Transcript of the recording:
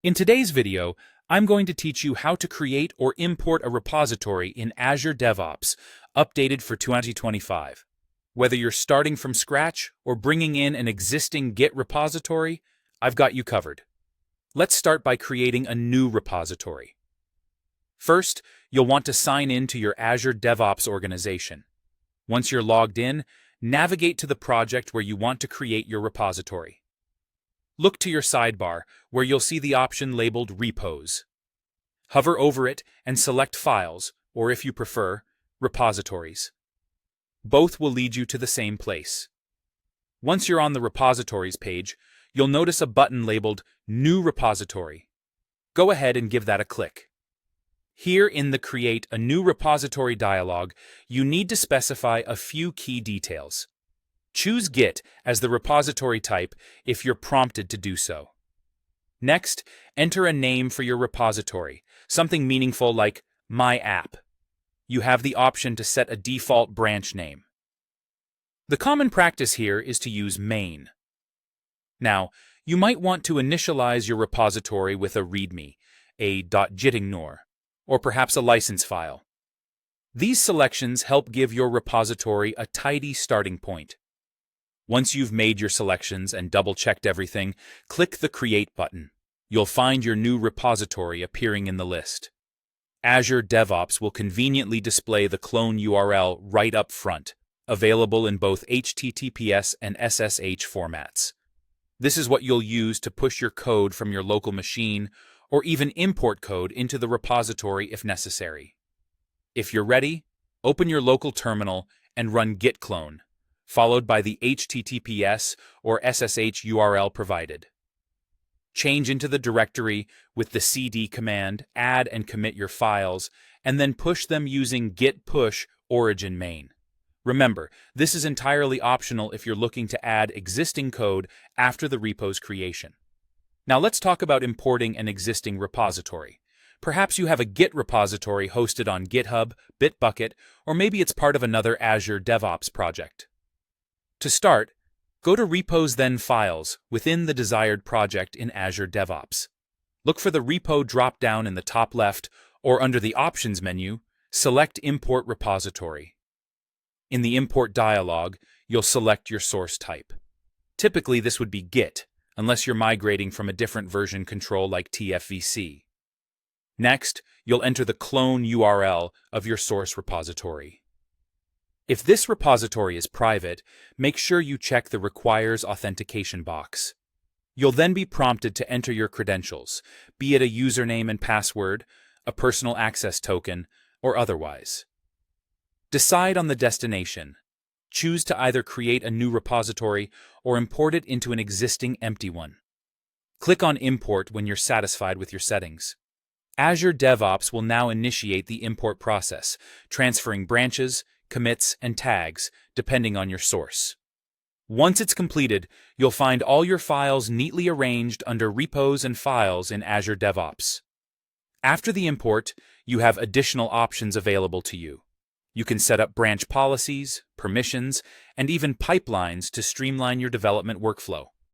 In today's video, I'm going to teach you how to create or import a repository in Azure DevOps, updated for 2025. Whether you're starting from scratch or bringing in an existing Git repository, I've got you covered. Let's start by creating a new repository. First, you'll want to sign in to your Azure DevOps organization. Once you're logged in, navigate to the project where you want to create your repository. Look to your sidebar, where you'll see the option labeled Repos. Hover over it and select Files, or if you prefer, Repositories. Both will lead you to the same place. Once you're on the Repositories page, you'll notice a button labeled New Repository. Go ahead and give that a click. Here in the Create a New Repository dialog, you need to specify a few key details. Choose Git as the repository type if you're prompted to do so. Next, enter a name for your repository, something meaningful like My App. You have the option to set a default branch name. The common practice here is to use main. Now, you might want to initialize your repository with a README, a .jitingnor, or perhaps a license file. These selections help give your repository a tidy starting point. Once you've made your selections and double-checked everything, click the Create button. You'll find your new repository appearing in the list. Azure DevOps will conveniently display the clone URL right up front, available in both HTTPS and SSH formats. This is what you'll use to push your code from your local machine or even import code into the repository if necessary. If you're ready, open your local terminal and run git clone, followed by the HTTPS or SSH URL provided. Change into the directory with the cd command, add and commit your files, and then push them using git push origin main. Remember, this is entirely optional if you're looking to add existing code after the repo's creation. Now let's talk about importing an existing repository. Perhaps you have a Git repository hosted on GitHub, Bitbucket, or maybe it's part of another Azure DevOps project. To start, go to Repos then Files within the desired project in Azure DevOps. Look for the repo drop-down in the top left, or under the Options menu, select Import Repository. In the Import dialog, you'll select your source type. Typically, this would be Git, unless you're migrating from a different version control like TFVC. Next, you'll enter the clone URL of your source repository. If this repository is private, make sure you check the Requires Authentication box. You'll then be prompted to enter your credentials, be it a username and password, a personal access token, or otherwise. Decide on the destination. Choose to either create a new repository or import it into an existing empty one. Click on Import when you're satisfied with your settings. Azure DevOps will now initiate the import process, transferring branches, commits, and tags, depending on your source. Once it's completed, you'll find all your files neatly arranged under Repos and Files in Azure DevOps. After the import, you have additional options available to you. You can set up branch policies, permissions, and even pipelines to streamline your development workflow.